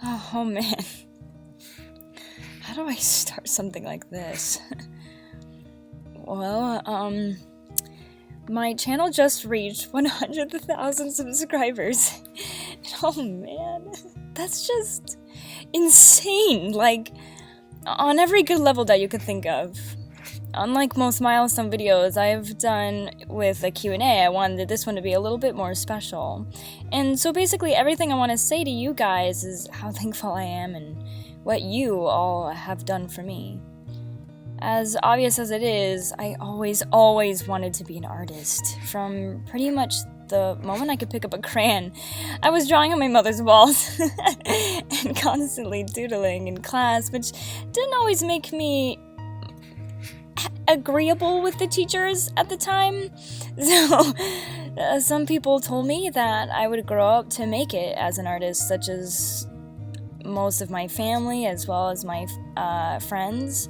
Oh man. How do I start something like this? Well, my channel just reached 100,000 subscribers. Oh man, that's just insane. Like, on every good level that you could think of. Unlike most milestone videos I've done with a Q&A, I wanted this one to be a little bit more special. And so basically everything I want to say to you guys is how thankful I am and what you all have done for me. As obvious as it is, I always wanted to be an artist. From pretty much the moment I could pick up a crayon, I was drawing on my mother's walls and constantly doodling in class, which didn't always make me agreeable with the teachers at the time. So some people told me that I would grow up to make it as an artist, such as most of my family as well as my friends.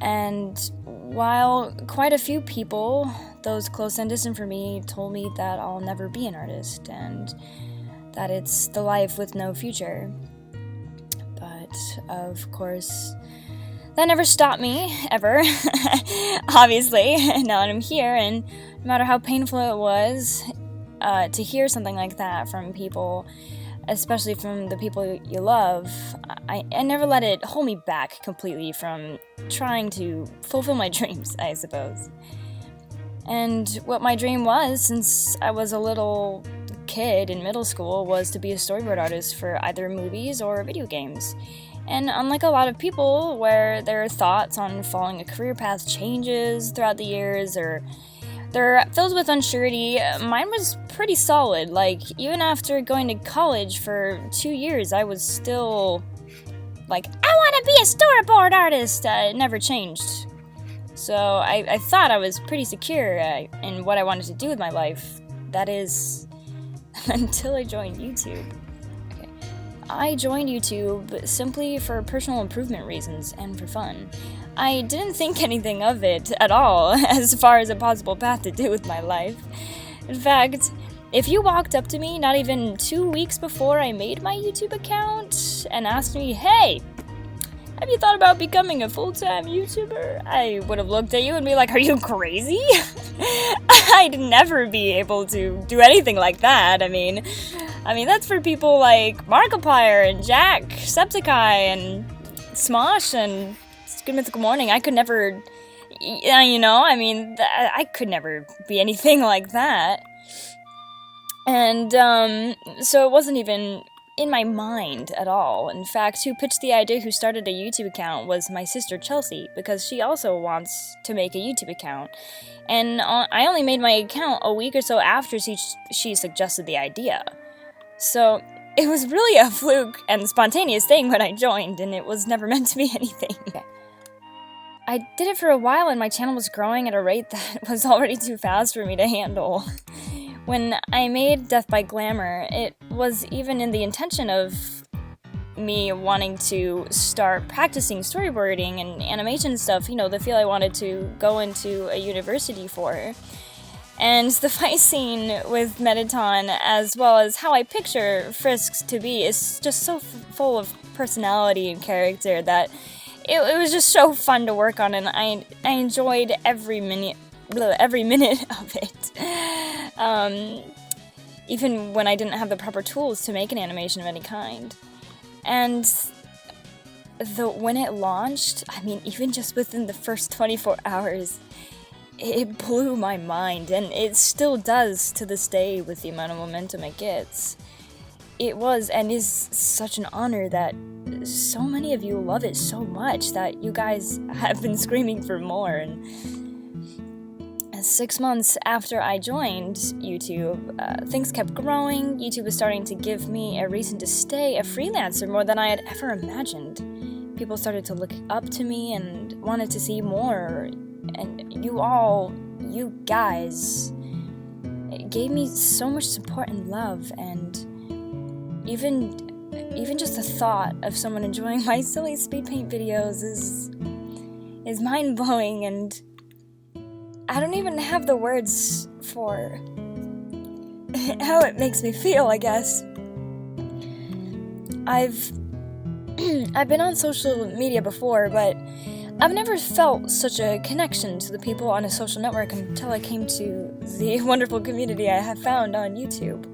And while quite a few people, those close and distant for me, told me that I'll never be an artist and that it's the life with no future. But of course, that never stopped me, ever. Obviously, now that I'm here, and no matter how painful it was to hear something like that from people, especially from the people you love, I never let it hold me back completely from trying to fulfill my dreams, I suppose. And what my dream was, since I was a little kid in middle school, was to be a storyboard artist for either movies or video games. And unlike a lot of people, where their thoughts on following a career path changes throughout the years, or they're filled with unsurety, mine was pretty solid. Like, even after going to college for 2 years, I was still like, I want to be a storyboard artist! It never changed. So I thought I was pretty secure in what I wanted to do with my life. That is, until I joined YouTube. I joined YouTube simply for personal improvement reasons and for fun. I didn't think anything of it at all as far as a possible path to do with my life. In fact, if you walked up to me not even 2 weeks before I made my YouTube account and asked me, hey, have you thought about becoming a full-time YouTuber? I would have looked at you and be like, are you crazy? I'd never be able to do anything like that. I mean, that's for people like Markiplier and Jack, Septiceye, and Smosh, and Good Mythical Morning. I could never, I could never be anything like that. And, so it wasn't even in my mind at all. In fact, who pitched the idea, who started a YouTube account, was my sister Chelsea, because she also wants to make a YouTube account. And I only made my account a week or so after she suggested the idea. So it was really a fluke and spontaneous thing when I joined, and it was never meant to be anything. I did it for a while, and my channel was growing at a rate that was already too fast for me to handle. When I made Death by Glamour, it was even in the intention of me wanting to start practicing storyboarding and animation stuff, the field I wanted to go into a university for. And the fight scene with Mettaton, as well as how I picture Frisk to be, is just so full of personality and character that it was just so fun to work on, and I enjoyed every minute of it. Even when I didn't have the proper tools to make an animation of any kind. And when it launched, even just within the first 24 hours, it blew my mind, and it still does to this day with the amount of momentum it gets. It was and is such an honor that so many of you love it so much that you guys have been screaming for more. And 6 months after I joined YouTube, things kept growing. YouTube was starting to give me a reason to stay a freelancer more than I had ever imagined. People started to look up to me and wanted to see more. And you guys, it gave me so much support and love, and even just the thought of someone enjoying my silly speed paint videos is mind-blowing, and I don't even have the words for how it makes me feel, I guess. I've I've been on social media before, but I've never felt such a connection to the people on a social network until I came to the wonderful community I have found on YouTube.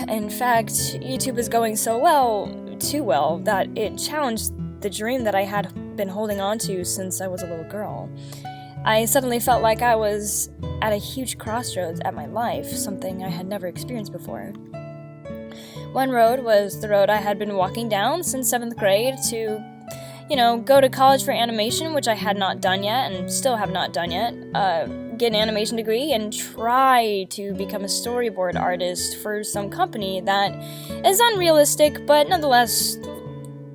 In fact, YouTube is going so well, too well, that it challenged the dream that I had been holding on to since I was a little girl. I suddenly felt like I was at a huge crossroads at my life, something I had never experienced before. One road was the road I had been walking down since 7th grade to, go to college for animation, which I had not done yet and still have not done yet, get an animation degree, and try to become a storyboard artist for some company that is unrealistic, but nonetheless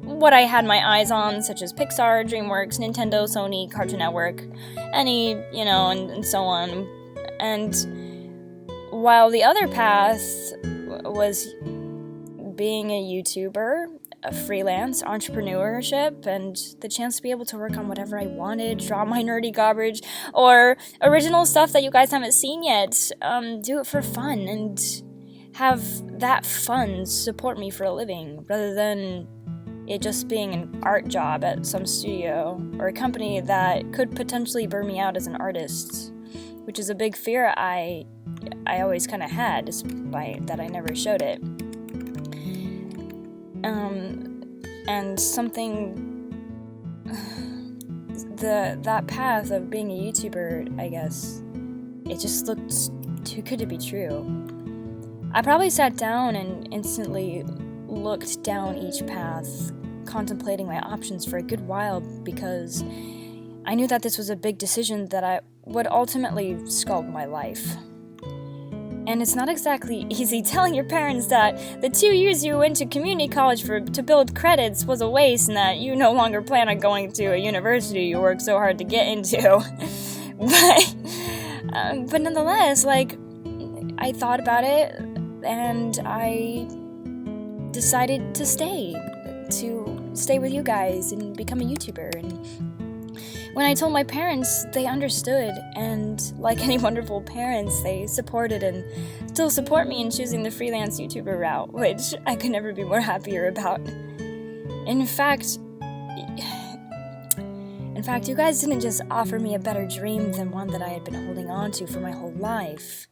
what I had my eyes on, such as Pixar, DreamWorks, Nintendo, Sony, Cartoon Network, and so on. And while the other path was being a YouTuber, a freelance entrepreneurship, and the chance to be able to work on whatever I wanted, draw my nerdy garbage, or original stuff that you guys haven't seen yet, do it for fun, and have that fun support me for a living, rather than it just being an art job at some studio, or a company that could potentially burn me out as an artist, which is a big fear I always kind of had, despite that I never showed it. And that path of being a YouTuber, I guess, it just looked too good to be true. I probably sat down and instantly looked down each path, contemplating my options for a good while, because I knew that this was a big decision that I would ultimately sculpt my life. And it's not exactly easy telling your parents that the 2 years you went to community college to build credits was a waste, and that you no longer plan on going to a university you worked so hard to get into. But nonetheless, I thought about it, and I decided to stay with you guys and become a YouTuber. And when I told my parents, they understood, and like any wonderful parents, they supported and still support me in choosing the freelance YouTuber route, which I could never be more happier about. In fact, you guys didn't just offer me a better dream than one that I had been holding on to for my whole life,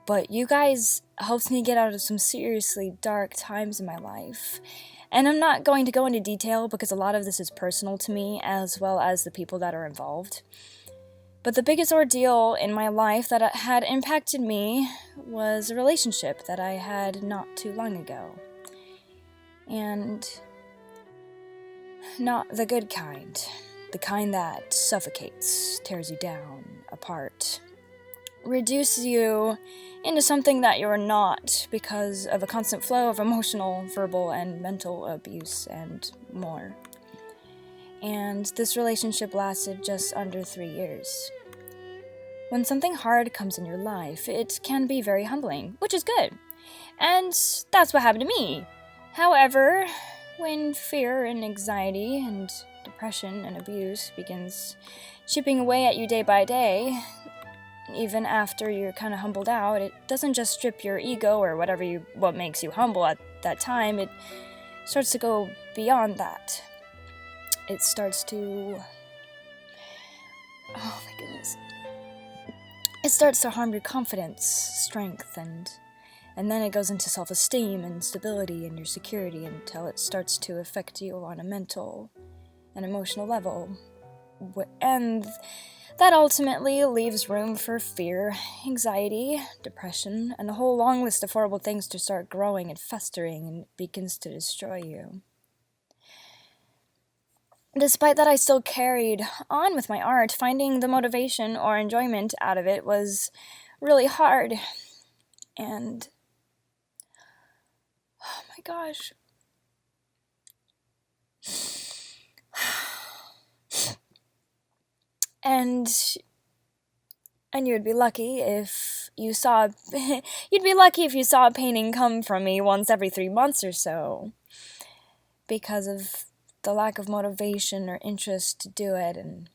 but you guys helped me get out of some seriously dark times in my life. And I'm not going to go into detail because a lot of this is personal to me, as well as the people that are involved. But the biggest ordeal in my life that had impacted me was a relationship that I had not too long ago. And not the good kind. The kind that suffocates, tears you down, apart, reduces you into something that you're not because of a constant flow of emotional, verbal, and mental abuse and more. And this relationship lasted just under 3 years. When something hard comes in your life, it can be very humbling, which is good. And that's what happened to me. However, when fear and anxiety and depression and abuse begins chipping away at you day by day, even after you're kind of humbled out, it doesn't just strip your ego or what makes you humble at that time. It starts to go beyond that. It starts to... oh my goodness. It starts to harm your confidence, strength, and then it goes into self-esteem and stability and your security until it starts to affect you on a mental and emotional level. And that ultimately leaves room for fear, anxiety, depression, and a whole long list of horrible things to start growing and festering, and begins to destroy you. Despite that, I still carried on with my art. Finding the motivation or enjoyment out of it was really hard. And... oh my gosh. And you'd be lucky if you saw a painting come from me once every 3 months or so, because of the lack of motivation or interest to do it, and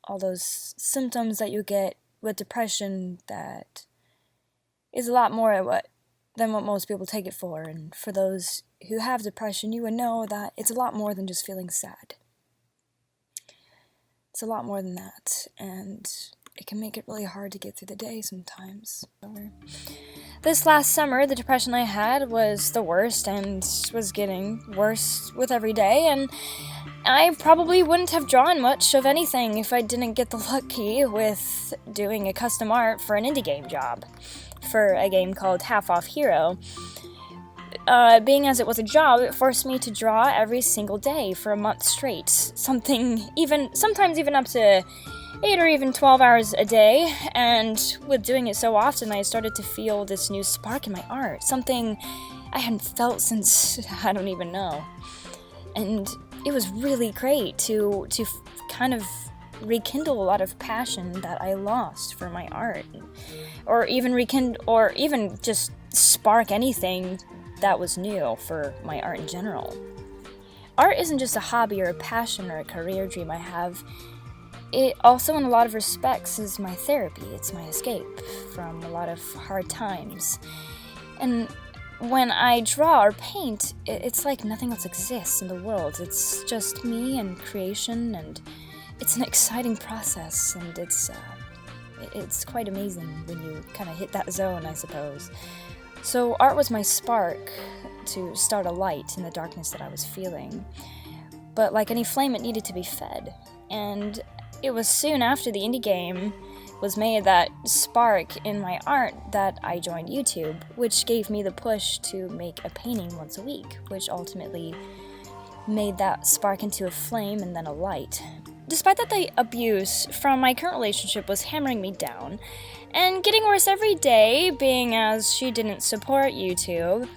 all those symptoms that you get with depression that is a lot more what than what most people take it for. And for those who have depression, you would know that it's a lot more than just feeling sad. It's a lot more than that, and it can make it really hard to get through the day sometimes. This last summer, the depression I had was the worst and was getting worse with every day, and I probably wouldn't have drawn much of anything if I didn't get the lucky with doing a custom art for an indie game job, for a game called Half Off Hero. Being as it was a job, it forced me to draw every single day for a month straight. Sometimes even up to 8 or even 12 hours a day, and with doing it so often, I started to feel this new spark in my art, something I hadn't felt since I don't even know. And it was really great to kind of rekindle a lot of passion that I lost for my art, or even just spark anything that was new for my art in general. Art isn't just a hobby or a passion or a career dream I have. It also, in a lot of respects, is my therapy. It's my escape from a lot of hard times. And when I draw or paint, it's like nothing else exists in the world. It's just me and creation, and it's an exciting process, and it's quite amazing when you kind of hit that zone, I suppose. So art was my spark to start a light in the darkness that I was feeling. But like any flame, it needed to be fed. And it was soon after the indie game was made, that spark in my art, that I joined YouTube, which gave me the push to make a painting once a week, which ultimately made that spark into a flame and then a light. Despite that, the abuse from my current relationship was hammering me down, and getting worse every day, being as she didn't support YouTube.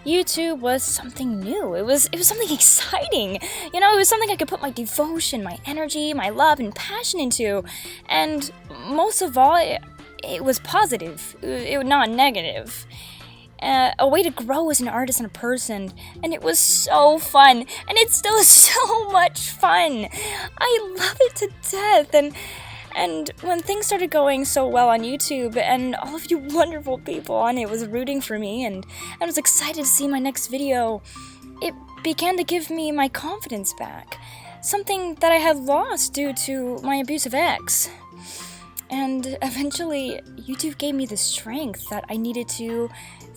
YouTube was something new. It was something exciting. It was something I could put my devotion, my energy, my love, and passion into. And most of all, it was positive. It was not negative. A way to grow as an artist and a person, and it was so fun, and it's still so much fun. I love it to death, and when things started going so well on YouTube, and all of you wonderful people on it was rooting for me, and I was excited to see my next video, it began to give me my confidence back, something that I had lost due to my abusive ex. And eventually, YouTube gave me the strength that I needed to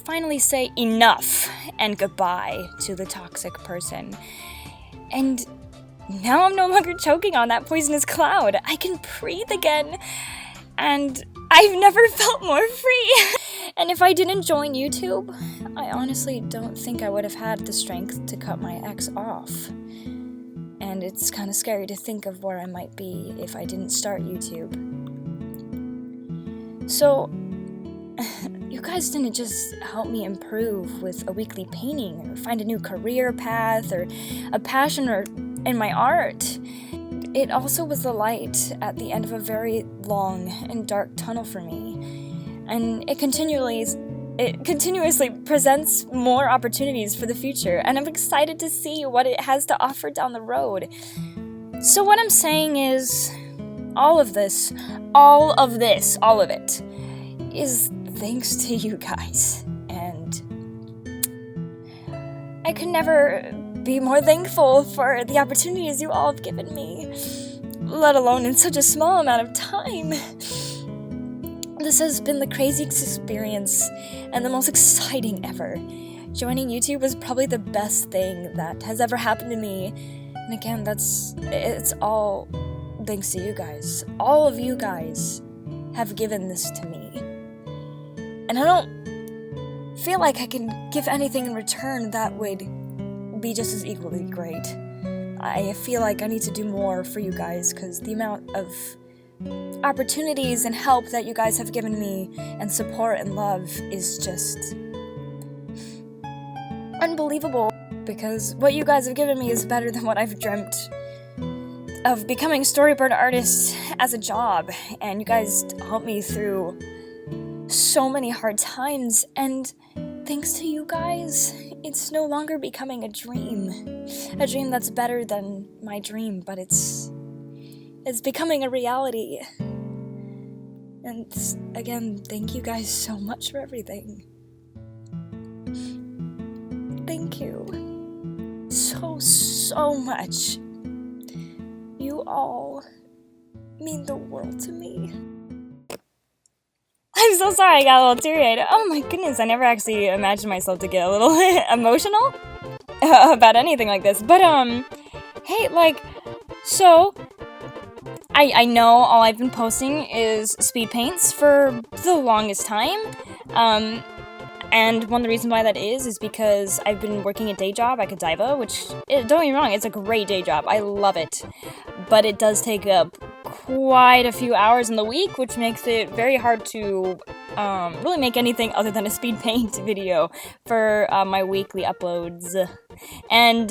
finally say enough and goodbye to the toxic person. And now I'm no longer choking on that poisonous cloud. I can breathe again, and I've never felt more free. And if I didn't join YouTube, I honestly don't think I would have had the strength to cut my ex off. And it's kind of scary to think of where I might be if I didn't start YouTube. So, you guys didn't just help me improve with a weekly painting, or find a new career path, or a passion in my art. It also was the light at the end of a very long and dark tunnel for me. And it continuously presents more opportunities for the future, and I'm excited to see what it has to offer down the road. So what I'm saying is, all of it, is thanks to you guys, and I could never be more thankful for the opportunities you all have given me, let alone in such a small amount of time. This has been the craziest experience and the most exciting ever. Joining YouTube was probably the best thing that has ever happened to me, and again, it's all thanks to you guys. All of you guys have given this to me. And I don't feel like I can give anything in return that would be just as equally great. I feel like I need to do more for you guys, because the amount of opportunities and help that you guys have given me, and support and love, is just unbelievable. Because what you guys have given me is better than what I've dreamt of, becoming a storyboard artist as a job. And you guys helped me through so many hard times, and thanks to you guys, it's no longer becoming a dream that's better than my dream, but it's becoming a reality. And again, thank you guys so much for everything. Thank you so much. You all mean the world to me. I'm so sorry I got a little teary-eyed. Oh my goodness, I never actually imagined myself to get a little emotional about anything like this. But, hey, like, so, I know all I've been posting is speed paints for the longest time. And one of the reasons why that is because I've been working a day job at Godiva, which, don't get me wrong, it's a great day job. I love it. But it does take up quite a few hours in the week, which makes it very hard to really make anything other than a speed paint video for my weekly uploads. And,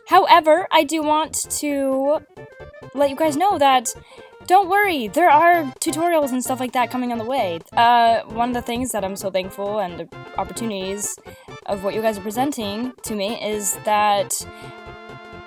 however, I do want to let you guys know that don't worry, there are tutorials and stuff like that coming on the way. One of the things that I'm so thankful and the opportunities of what you guys are presenting to me is that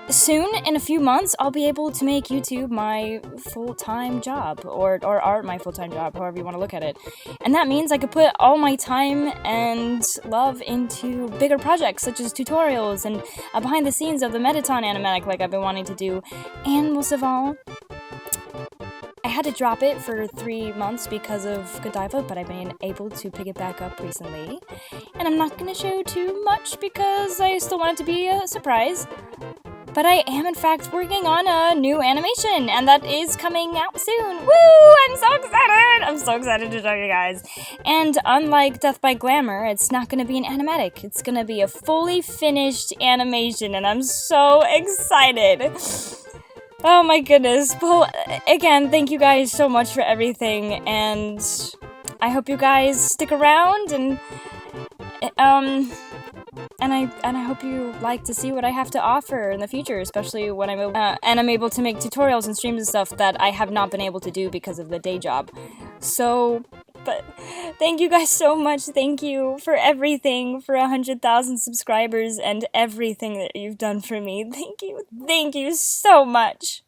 soon, in a few months, I'll be able to make YouTube my full-time job, or art my full-time job, however you want to look at it. And that means I could put all my time and love into bigger projects, such as tutorials and behind the scenes of the Metaton animatic like I've been wanting to do. And most of all, I had to drop it for 3 months because of Godiva, but I've been able to pick it back up recently. And I'm not going to show too much because I still want it to be a surprise. But I am, in fact, working on a new animation, and that is coming out soon. Woo! I'm so excited! I'm so excited to show you guys. And unlike Death by Glamour, it's not going to be an animatic. It's going to be a fully finished animation, and I'm so excited. Oh my goodness. Well, again, thank you guys so much for everything, and I hope you guys stick around, and I hope you like to see what I have to offer in the future, especially when I'm able to make tutorials and streams and stuff that I have not been able to do because of the day job. So, but thank you guys so much. Thank you for everything, for 100,000 subscribers and everything that you've done for me. Thank you so much.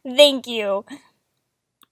Thank you.